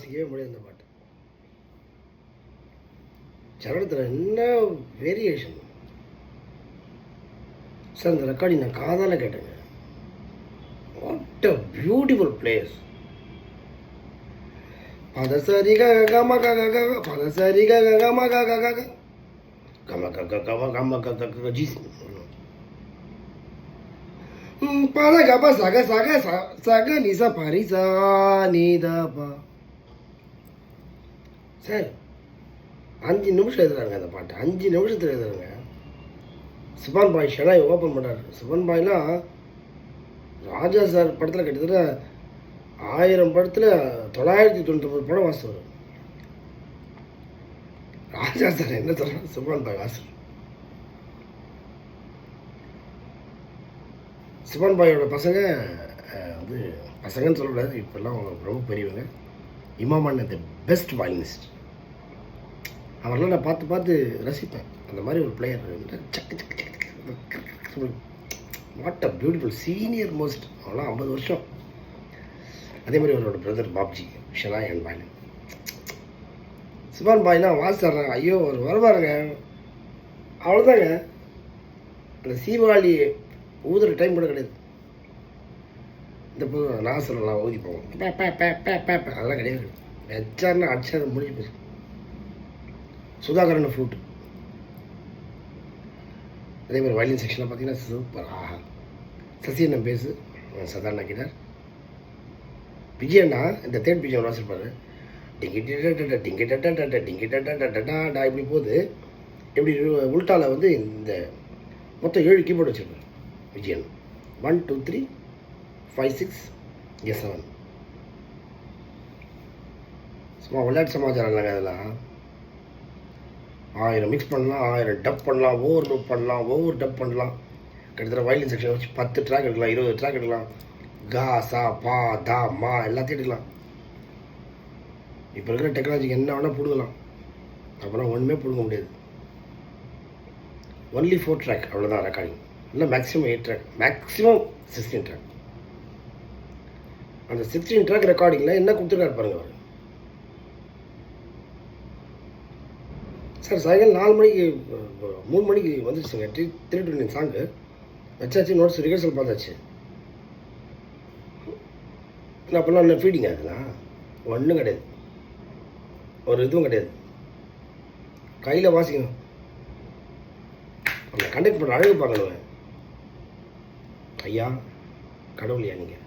வாசிக்கவே முடியாது இந்த பாட்டு. சரணத்தில் என்ன வேரியேஷன் சார். இந்த ரெக்கார்டிங் நான் காதால் கேட்டேங்க. What a beautiful place. பதசரி கம க பதசரி கம க கம கம க ஜி பத கப சக சக சக நிச பரிசா நீதபா. சார் 5 நிமிஷம் எழுதுறாங்க அந்த பாட்டு. 5 நிமிஷத்தில் எழுதுறாங்க. சுபான் பாய் ஷெனாய் ஓப்பன் பண்ணுறாரு. சுபான் பாய்லாம் ராஜா சார் படத்தில் கிட்டத்தட்ட 1000 படத்தில் 999 படம் வாசுவார். ராஜா சார் என்ன சொல்கிறார், சுபான் பாய் வாசுவார். சுபான் பாயோட பசங்க வந்து பசங்கன்னு சொல்லக்கூடாது, இப்போல்லாம் ரொம்ப பெரியவங்க. இமாமான் த பெஸ்ட் வயலினிஸ்ட். அவரெல்லாம் நான் பார்த்து பார்த்து ரசிப்பேன். அந்த மாதிரி ஒரு player. What a beautiful senior most. அவெல்லாம் 50 வருஷம். அதே மாதிரி அவரோட பிரதர் பாப்ஜி ஷெனாய் அண்ட் வயலின். சுபான் பாய்னா வாசிச்சாடுறாங்க. ஐயோ ஒரு வருவாருங்க, அவ்வளோதாங்க. அந்த சீவாளி ஊதுற டைம் கூட கிடையாது. இந்த போது நான் சொல்லலாம் ஊதி போவோம், அதெல்லாம் கிடையாது. வச்சாருன்னா அடிச்சாரு முடிஞ்சு போச்சு. சுதாகரன் ஃப்ளூட். அதே மாதிரி வயலின் செக்ஷனில் பார்த்தீங்கன்னா சூப்பர். ஆஹா. சசியண்ணன் பேசு, சாதாரண கிட்டார். விஜயண்ணா இந்த தேர்ட் விஜயன் வாசிப்பாரு. டிங்கிட்ட டிங்கிட்ட டிங்கிட்ட இப்படி போகுது. இப்படி உல்டாவில் வந்து இந்த மொத்தம் 7 கீபோர்டு வச்சுருப்பார் விஜயன். 1 2 3 5 6 7. சும்மா விளையாட்டு சமாச்சாரம் இல்லைங்க. அதெல்லாம் 1000 மிக்ஸ் பண்ணலாம், 1000 டப் பண்ணலாம், ஓவர் லூப் பண்ணலாம், ஓவர் டப் பண்ணலாம். கிட்டத்தட்ட வயலின் செக்ஷன் வச்சு 10 ட்ராக் எடுக்கலாம், 20 ட்ராக் எடுக்கலாம். கா சா பா தா மா எல்லாத்தையும் எடுக்கலாம். இப்போ இருக்கிற டெக்னாலஜிக்கு என்ன வேணால் பிடுங்கலாம். அப்புறம் ஒன்றுமே பிடுங்க முடியாது. ஒன்லி 4 ட்ராக் அவ்வளோதான் ரெக்கார்டிங். இல்லை மேக்ஸிமம் 8 ட்ராக், மேக்ஸிமம் 16 ட்ராக். அந்த 16 ட்ராக் ரெக்கார்டிங்கில் என்ன கொடுத்துருக்காரு பாருங்க அவர். சார் சாயங்காலம் 4 மணிக்கு 3 மணிக்கு வந்துடுச்சுங்க 320 சாங்கு வச்சாச்சு. நோட்ஸ் ரிஹர்சல் பார்த்தாச்சு. இல்லை அப்போல்லாம் என்ன ஃபீடிங் அதெல்லாம் ஒன்றும் கிடையாது, ஒரு இதுவும் கிடையாது. கையில் வாசிக்கணும். அந்த கண்டக்ட் பண்ணுற அழகு பார்க்கணும். ஐயா கடவுளையா நீங்கள்.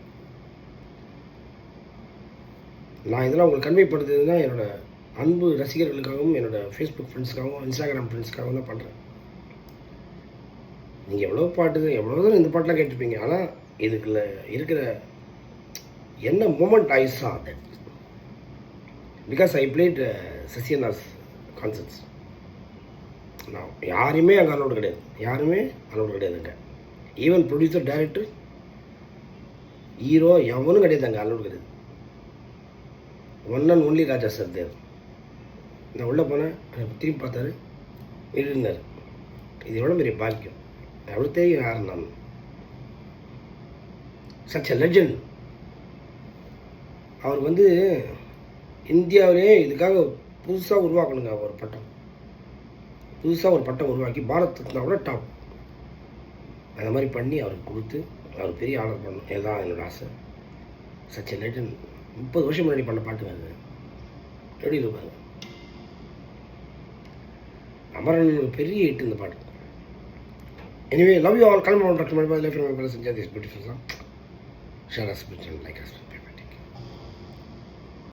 நான் இதெல்லாம் உங்களுக்கு கன்வே படுத்துதுன்னா என்னோடய அன்பு ரசிகர்களுக்காகவும் என்னோடய ஃபேஸ்புக் ஃப்ரெண்ட்ஸுக்காகவும் இன்ஸ்டாகிராம் ஃப்ரெண்ட்ஸுக்காகவும் தான் பண்ணுறேன். நீங்கள் எவ்வளோ பாட்டு எவ்வளோ தான் இந்த பாட்டெலாம் கேட்டிருப்பீங்க. ஆனால் இதுக்குள்ள இருக்கிற என்ன moment I saw that because I played சசியனாஸ் கான்சர்ட்ஸ். நான் யாருமே அங்கே அலோடு கிடையாது, யாருமே அலோடு கிடையாதுங்க. ஈவன் ப்ரொடியூசர், டைரக்டர், ஹீரோ எவனும் கிடையாது அங்கே, அலோடு கிடையாது. One and only Raja sir Dev. நான் உள்ளே போனேன், திரும்பி பார்த்தாரு, இருந்தார். இது எவ்வளோ பெரிய பாக்கியம். எவ்வளோ தெரியும் யார் நான். Such a legend. அவர் வந்து இந்தியாவிலே இதுக்காக புதுசாக உருவாக்கணுங்க ஒரு பட்டம். புதுசாக ஒரு பட்டம் உருவாக்கி பாரத் ரத்னாவோட டாப் அந்த மாதிரி பண்ணி அவருக்கு கொடுத்து அவர் பெரிய ஆர்டர் பண்ணணும். இதுதான் என்னோட ஆசை. Such a legend. 30 வருஷம் முன்னாடி பண்ண பாட்டுங்க அது. எப்படி இருப்பாங்க. அமரன் பெரிய ஹிட் இந்த பாட்டு. Anyway love you all. கிளம்ப டாக்டர் லைஃப் செஞ்சால் this beautiful song. Share us bit like as.